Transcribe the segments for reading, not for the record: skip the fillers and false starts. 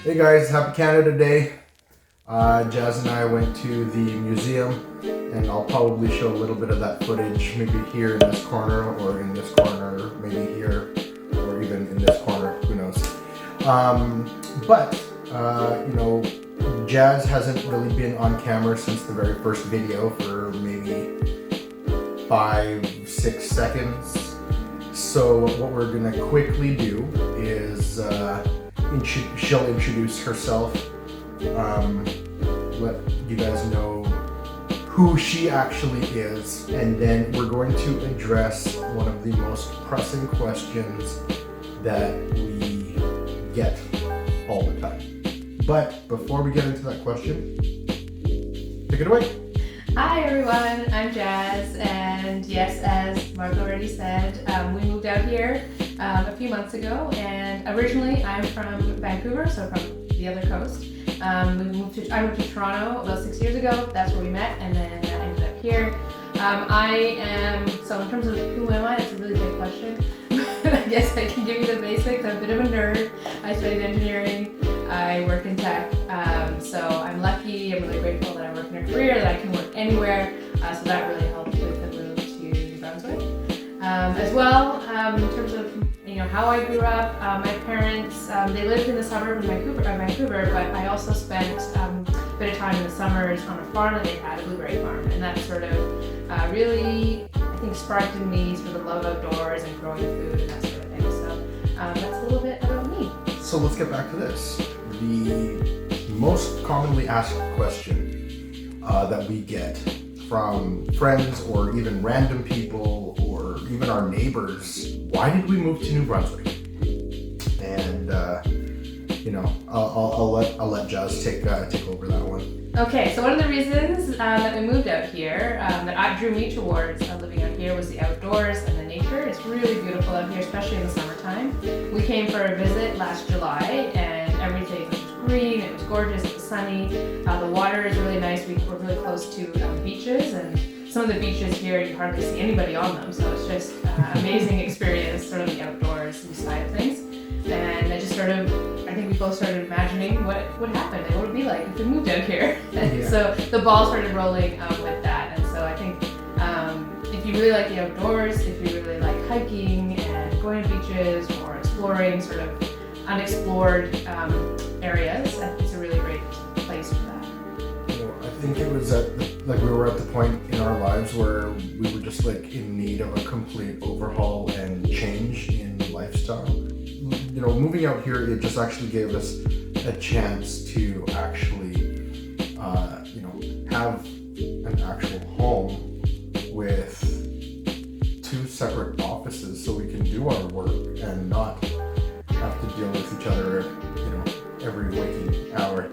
Hey guys, happy Canada Day. Jazz and I went to the museum, and I'll probably show a little bit of that footage, maybe here in this corner, or in this corner, maybe here, or even in this corner, who knows. Jazz hasn't really been on camera since the very first video for maybe 5-6 seconds. So what we're gonna quickly do is she'll introduce herself, let you guys know who she actually is, and then we're going to address one of the most pressing questions that we get all the time. But before we get into that question, take it away. Hi everyone, I'm Jazz, and yes, as Mark already said, we moved out here a few months ago, and originally I'm from Vancouver, so from the other coast. I moved to Toronto about 6 years ago. That's where we met, and then I ended up here. So in terms of who am I, that's a really big question. I guess I can give you the basics. I'm a bit of a nerd. I studied engineering. I work in tech, so I'm lucky. I'm really grateful that I work in a career that I can work anywhere. So that really helped with the move to New Brunswick. As well, in terms of how I grew up, my parents they lived in the suburb of Vancouver, but I also spent a bit of time in the summers on a farm that they had, a blueberry farm, and that sort of really, I think, sparked in me sort of love outdoors and growing food and that sort of thing. So that's a little bit about me. So let's get back to this. The most commonly asked question that we get from friends or even random people or even our neighbors: why did we move to New Brunswick? And I'll let Jazz take over that one. Okay, so one of the reasons that we moved out here, that drew me towards living out here, was the outdoors and the nature. It's really beautiful out here, especially in the summertime. We came for a visit last July, and everything was green, it was gorgeous, it was sunny. The water is really nice. We're really close to beaches, and some of the beaches here you hardly see anybody on them, so it's just an amazing experience, sort of the outdoors side of things. And I think we both started imagining what would happen and what it would be like if we moved out here. Yeah. So the ball started rolling with that. And so I think if you really like the outdoors, if you really like hiking and going to beaches or exploring sort of unexplored areas, I think it's a really great place for that. I think it was we were at the point in our lives where we were just in need of a complete overhaul and change in lifestyle. Moving out here, it just actually gave us a chance to actually, have an actual home with 2 separate offices, so we can do our work and not have to deal with each other, every waking hour.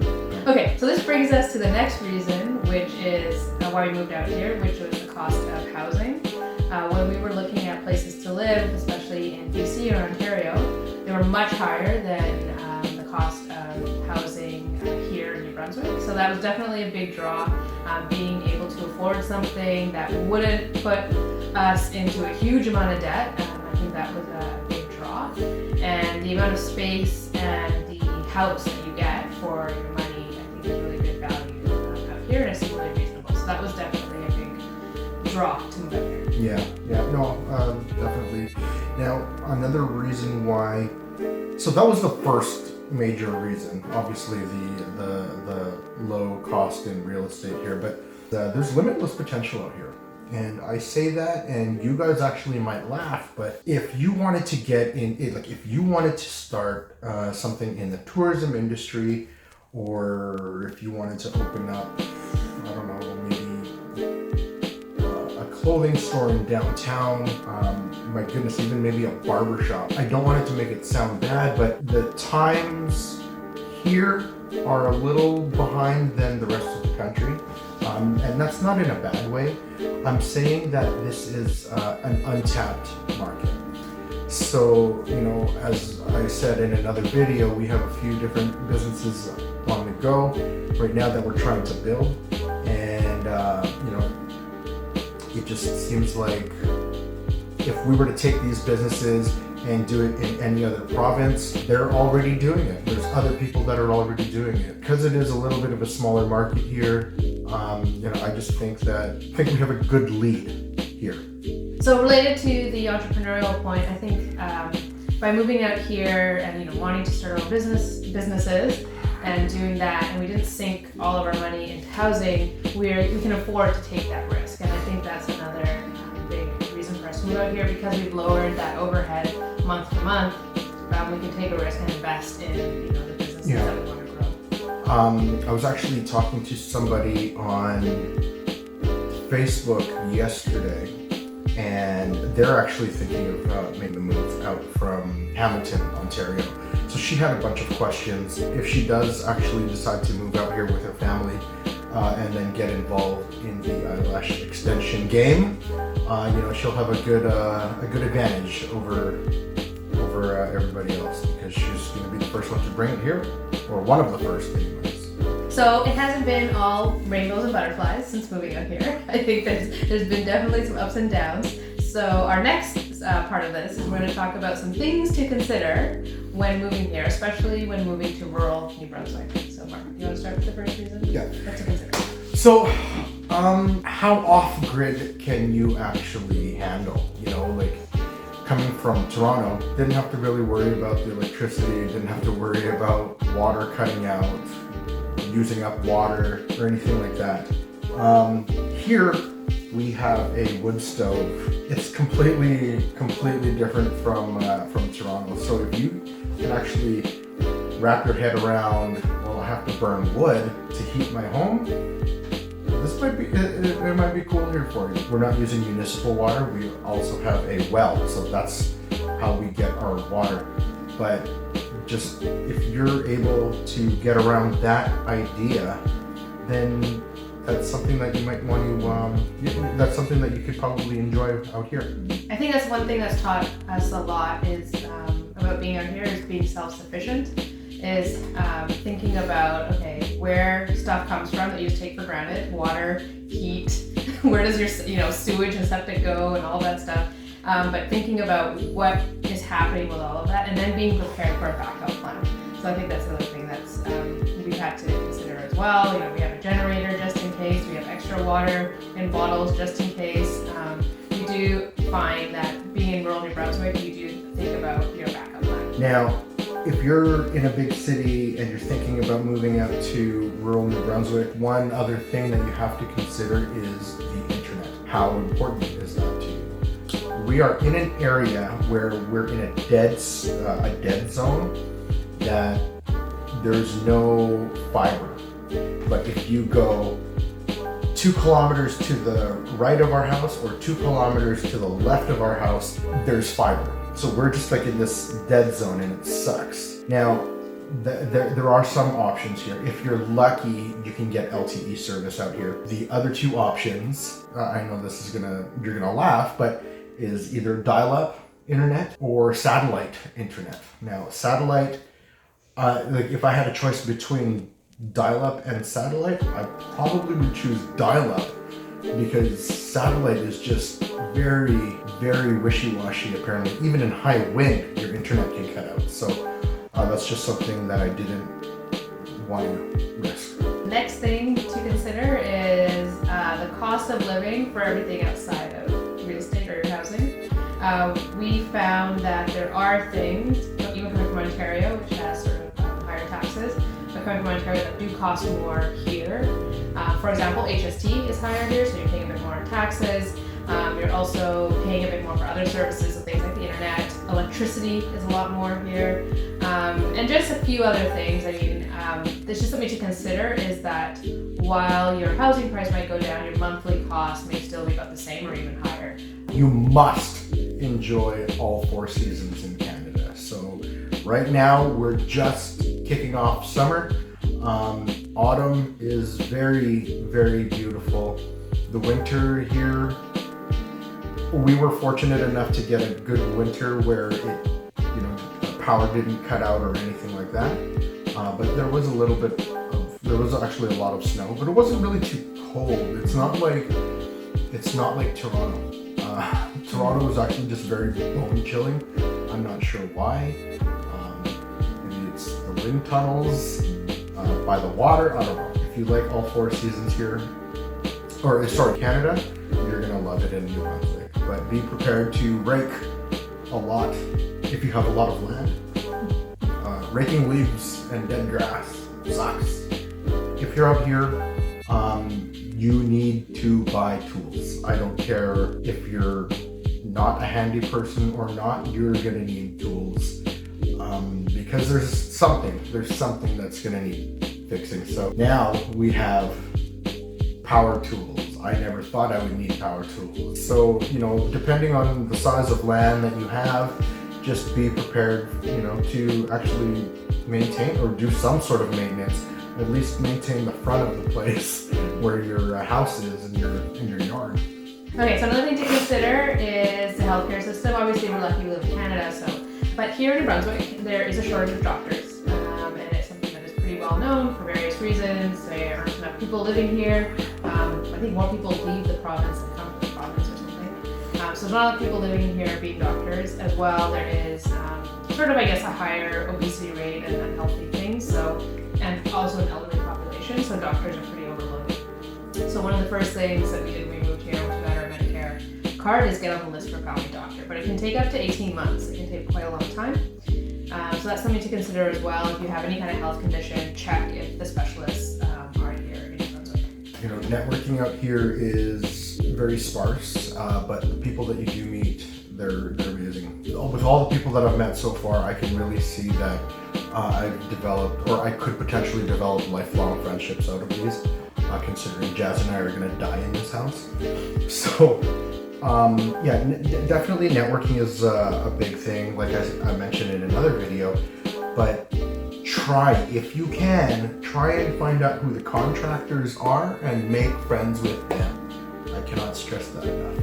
Okay, so this brings us to the next reason, which is why we moved out here, which was the cost of housing. When we were looking at places to live, especially in BC or Ontario, they were much higher than the cost of housing here in New Brunswick. So that was definitely a big draw, being able to afford something that wouldn't put us into a huge amount of debt. I think that was a big draw. And the amount of space and the house that you get for your money, I think is really good value out here, and it's really reasonable. So that was definitely a big draw to move out here. Definitely. Now, another reason why, so that was the first major reason, obviously the low cost in real estate here, but there's limitless potential out here. And I say that, and you guys actually might laugh, but if you wanted to get in, if you wanted to start something in the tourism industry, or if you wanted to open up, I don't know, maybe a clothing store in downtown, my goodness, even maybe a barber shop. I don't want it to make it sound bad, but the times here are a little behind than the rest of the country. And that's not in a bad way. I'm saying that this is an untapped market. So, as I said in another video, we have a few different businesses on the go right now that we're trying to build. And, it just seems like if we were to take these businesses and do it in any other province. They're already doing it. There's other people that are already doing it. Because it is a little bit of a smaller market here, I just think we have a good lead here. So related to the entrepreneurial point, I think by moving out here and wanting to start our own businesses and doing that, and we didn't sink all of our money into housing, we can afford to take that risk. And I think that's another big reason for us to move out here, because we've lowered that overhead month to month. We can take a risk and invest in the businesses that we want to grow. I was actually talking to somebody on Facebook yesterday, and they're actually thinking of making the move out from Hamilton, Ontario. So she had a bunch of questions. If she does actually decide to move out here with her family and then get involved in the eyelash extension game, she'll have a good advantage over everybody else, because she's going to be the first one to bring it here, or one of the first anyways. So it hasn't been all rainbows and butterflies since moving out here. I think there's been definitely some ups and downs. So our next part of this is we're going to talk about some things to consider when moving here, especially when moving to rural New Brunswick. So Mark, you want to start with the first reason? Yeah. What to consider? So, how off-grid can you actually handle? Coming from Toronto, didn't have to really worry about the electricity, didn't have to worry about water cutting out, using up water, or anything like that. Here, we have a wood stove. It's completely different from Toronto. So if you can actually wrap your head around, well, I have to burn wood to heat my home, this might be it might be cool here for you. We're not using municipal water. We also have a well, so that's how we get our water. But just if you're able to get around that idea, then that's something that you might want to, that's something that you could probably enjoy out here. I think that's one thing that's taught us a lot is about being out here is being self-sufficient, is thinking about, okay, where stuff comes from that you just take for granted, water, heat, where does your sewage and septic go and all that stuff. But thinking about what is happening with all of that and then being prepared for a backup plan. So I think that's another thing that's we've had to consider as well. We have a generator just in case. We have extra water in bottles just in case. We do find that being in rural New Brunswick, you do think about your backup plan. Now, if you're in a big city and you're thinking about moving out to rural New Brunswick, one other thing that you have to consider is the internet. How important is that to you? We are in an area where we're in a dead zone, that there's no fiber. But if you go 2 kilometers to the right of our house or 2 kilometers to the left of our house, there's fiber. So we're just like in this dead zone, and it sucks. Now, there are some options here. If you're lucky, you can get LTE service out here. The other 2 options, I know this is you're gonna laugh, but is either dial-up internet or satellite internet. Now, satellite, if I had a choice between dial-up and satellite, I probably would choose dial-up, because satellite is just very, very wishy-washy apparently. Even in high wind, your internet can cut out. So that's just something that I didn't want to risk. Next thing to consider is the cost of living for everything outside of real estate or housing. We found that there are things, even coming from Ontario, which has sort of higher taxes, but coming from Ontario that do cost more here. For example, HST is higher here, so you're paying a bit more in taxes. You're also paying a bit more for other services, so things like the internet. Electricity is a lot more here. And just a few other things. I mean, there's just something to consider is that while your housing price might go down, your monthly cost may still be about the same or even higher. You must enjoy all 4 seasons in Canada. So right now we're just kicking off summer. Autumn is very, very beautiful. The winter here, we were fortunate enough to get a good winter where power didn't cut out or anything like that. But there was actually a lot of snow, but it wasn't really too cold. It's not like Toronto. Toronto was actually just very bone chilling. I'm not sure why. Maybe it's the wind tunnels by the water. I don't know. If you like all 4 seasons here, or sorry, Canada, you're gonna love it in New Brunswick. But be prepared to rake a lot if you have a lot of land. Raking leaves and dead grass sucks. If you're out here, you need to buy tools. I don't care if you're not a handy person or not, you're gonna need tools. Because there's something that's gonna need fixing. So now we have power tools. I never thought I would need power tools. So, depending on the size of land that you have, just be prepared, to actually maintain or do some sort of maintenance. At least maintain the front of the place where your house is and your yard. Okay, so another thing to consider is the healthcare system. Obviously, we're lucky we live in Canada, but here in New Brunswick, there is a shortage of doctors, and it's something that is pretty well known for various reasons. There aren't enough people living here. I think more people leave the province than come to the province or something. So there's not enough people living here being doctors. As well, there is sort of, a higher obesity rate and unhealthy things. And also an elderly population, so doctors are pretty overloaded. So one of the first things that we did when we moved here, once we got our Medicare card, is get on the list for a family doctor. But it can take up to 18 months. It can take quite a long time. So that's something to consider as well. If you have any kind of health condition, check if the specialists are here in New Brunswick. Networking out here is very sparse, but the people that you do meet, they're amazing. With all the people that I've met so far, I can really see that I've developed, or I could potentially develop lifelong friendships out of these, considering Jazz and I are going to die in this house. So, definitely networking is a big thing, like I mentioned in another video, but if you can, try and find out who the contractors are and make friends with them. I cannot stress that enough.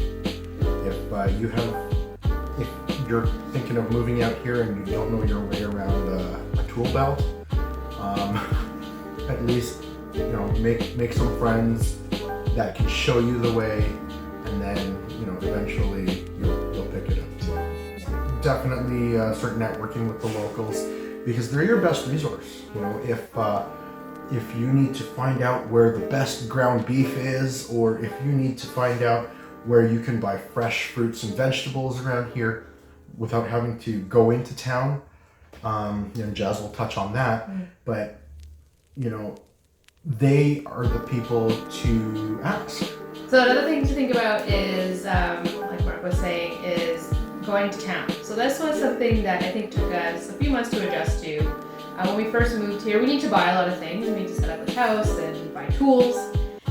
If you're thinking of moving out here and you don't know your way around a tool belt, at least make some friends that can show you the way, and then eventually you'll pick it up. So definitely start networking with the locals because they're your best resource. If you need to find out where the best ground beef is, or if you need to find out where you can buy fresh fruits and vegetables around here without having to go into town. Jazz will touch on that, but they are the people to ask. So another thing to think about is, like Mark was saying, is going to town. So this was something that I think took us a few months to adjust to. When we first moved here, we need to buy a lot of things. We need to set up a house and buy tools.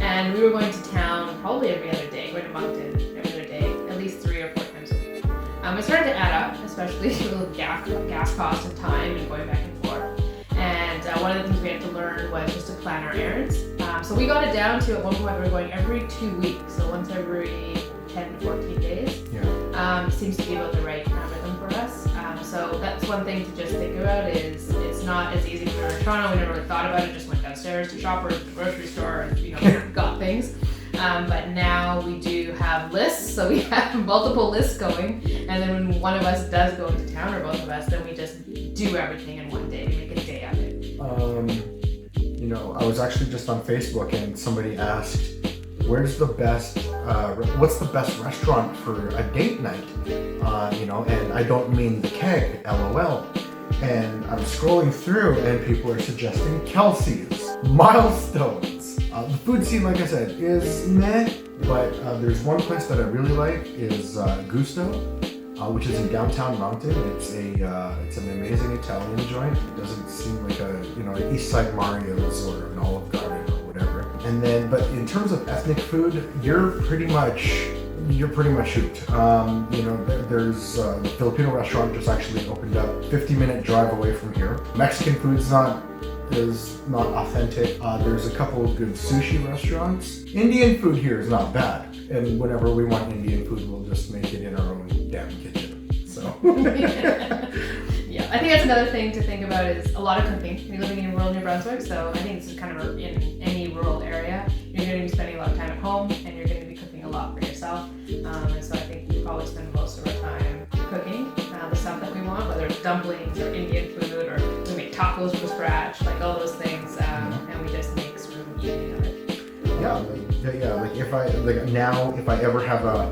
And we were going to town probably every other day, going to Moncton every other day, at least 3 or 4 times a week. It started to add up, especially with gas cost and time and going back and forth. And one of the things we had to learn was just to plan our errands. So we got it down to, at one point, we were going every 2 weeks, so once every 10 to 14 days. Seems to be about the right kind of rhythm for us. So that's one thing to just think about, is it's not as easy. When we were in Toronto, we never really thought about it, just went downstairs to Shoppers, to the grocery store, and got things. But now we do have lists, so we have multiple lists going, and then when one of us does go into town, or both of us, then we just do everything in one day, make a day of it. I was actually just on Facebook and somebody asked, what's the best restaurant for a date night? And I don't mean the keg, LOL. And I'm scrolling through and people are suggesting Kelsey's, Milestones. The food scene, like I said, is meh, but there's one place that I really like is Gusto, which is in downtown Moncton. It's an amazing Italian joint. It doesn't seem like an East Side Mario's or an Olive Garden or whatever. And then, but in terms of ethnic food, you're pretty much hooped. There's the Filipino restaurant just actually opened up, 50-minute drive away from here. Mexican food is not authentic. There's a couple of good sushi restaurants. Indian food here is not bad, and whenever we want Indian food, we'll just make it in our own damn kitchen. So yeah, I think that's another thing to think about, is a lot of cooking. You're living in rural New Brunswick, so I think this is kind of in any rural area. You're going to be spending a lot of time at home, and you're going to be cooking a lot for yourself. And so I think we probably spend most of our time cooking the stuff that we want. dumplings or Indian food, or we make tacos from scratch, like all those things, and we just make some eating of it. Like if I ever have a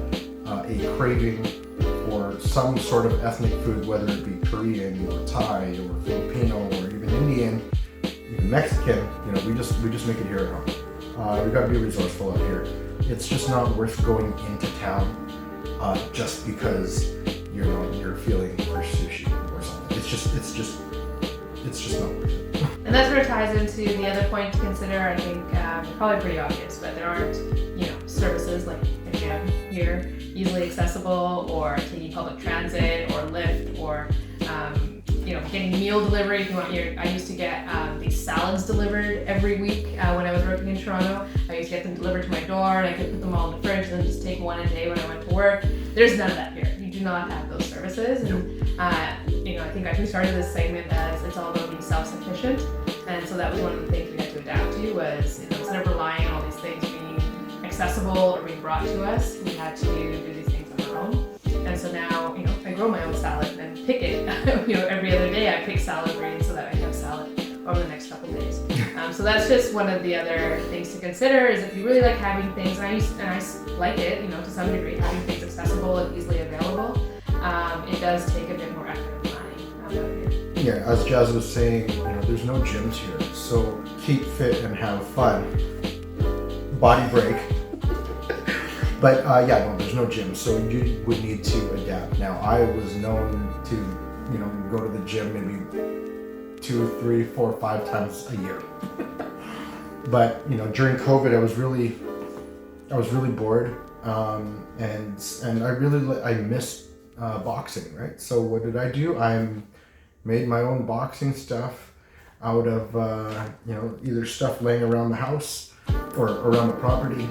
craving for some sort of ethnic food, whether it be Korean or Thai or Filipino or even Indian, even Mexican, we just make it here at home. We've got to be resourceful out here. It's just not worth going into town just because you're feeling for sushi or something. It's just not worth it. And that sort of ties into the other point to consider. I think probably pretty obvious, but there aren't services like a gym here easily accessible, or taking public transit or Lyft, or getting meal delivery. If you want I used to get these salads delivered every week when I was working in Toronto. I used to get them delivered to my door, and I could put them all in the fridge and then just take one a day when I went to work. There's none of that here. You do not have those services, and I think we started this segment as it's all about being self-sufficient, and so that was one of the things we had to adapt to, was instead of relying on all these things being accessible or being brought to us, we had to do these things on our own. And so now, I grow my own salad and pick it. Every other day I pick salad greens so that I have salad over the next couple days. So that's just one of the other things to consider, is if you really like having things, and I like it, to some degree, having things accessible and easily available, it does take a bit more effort and planning out here. Yeah, as Jazz was saying, there's no gyms here, so keep fit and have fun. Body break. But there's no gym, so you would need to adapt. Now, I was known to, go to the gym maybe 2, 3, 4, 5 times a year. But during COVID, I was really bored, and I missed boxing, right? So what did I do? I made my own boxing stuff out of either stuff laying around the house or around the property.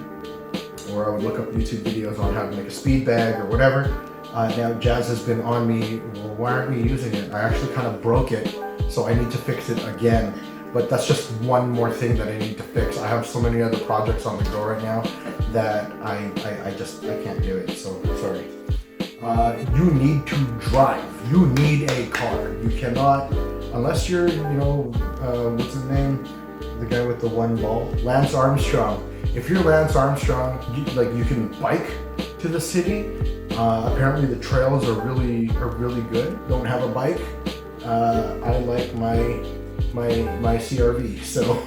Or I would look up YouTube videos on how to make a speed bag or whatever. Now Jazz has been on me, well, why aren't we using it? I actually kind of broke it, so I need to fix it again. But that's just one more thing that I need to fix. I have so many other projects on the go right now that I can't do it, so sorry. You need to drive. You need a car. You cannot, unless you're, what's his name? The guy with the one ball? Lance Armstrong. If you're Lance Armstrong, you can bike to the city. Apparently the trails are really good. Don't have a bike. I like my CRV, so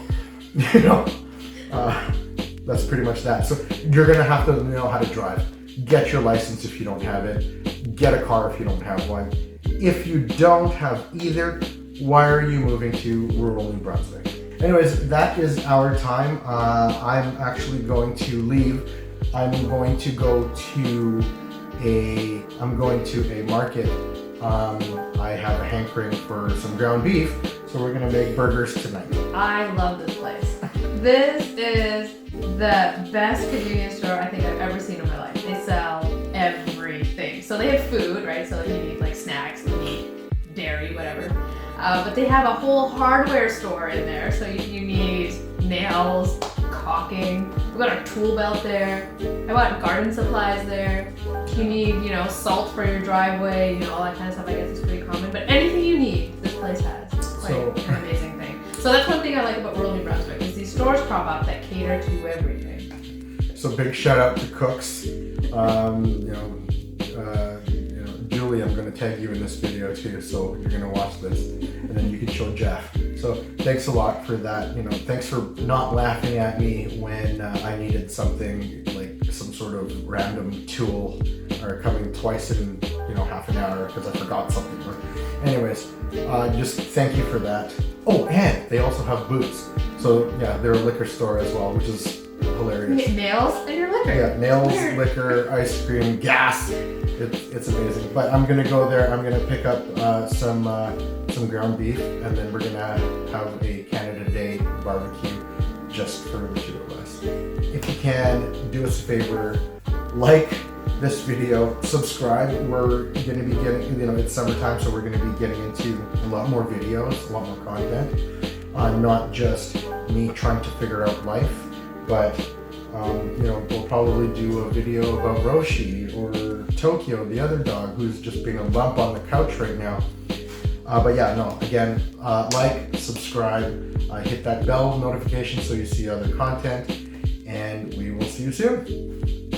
that's pretty much that. So you're gonna have to know how to drive. Get your license if you don't have it. Get a car if you don't have one. If you don't have either, why are you moving to rural New Brunswick? Anyways, that is our time. I'm actually going to leave. I'm going to go to a market. I have a hankering for some ground beef, so we're gonna make burgers tonight. I love this place. This is the best convenience store I think I've ever seen in my life. They sell everything. So they have food, right? So you need like snacks, meat, dairy, whatever. But they have a whole hardware store in there, so you need nails, caulking. We've got our tool belt there. I bought garden supplies there. You need, salt for your driveway, all that kind of stuff. I guess is pretty common. But anything you need, this place has. It's like an amazing thing. So that's one thing I like about rural New Brunswick, is these stores crop up that cater to everything. So big shout out to cooks. Julie, I'm going to tag you in this video too, so you're going to watch this, and then you can show Jeff. So thanks a lot for that. Thanks for not laughing at me when I needed something like some sort of random tool, or coming twice in half an hour because I forgot something. Anyways, just thank you for that. Oh, and they also have boots. So yeah, they're a liquor store as well, which is hilarious. You get nails and your liquor. Yeah, nails, liquor, ice cream, gas. It's amazing. But I'm gonna go there. I'm gonna pick up some ground beef, and then we're gonna have a Canada Day barbecue just for the two of us. If you can, do us a favor, like this video, subscribe. We're gonna be getting, it's summertime, so we're gonna be getting into a lot more videos, a lot more content. Not just me trying to figure out life, but we'll probably do a video about Roshi or Tokyo, the other dog, who's just being a lump on the couch right now. But yeah, no, again, like, subscribe, hit that bell notification so you see other content, and we will see you soon.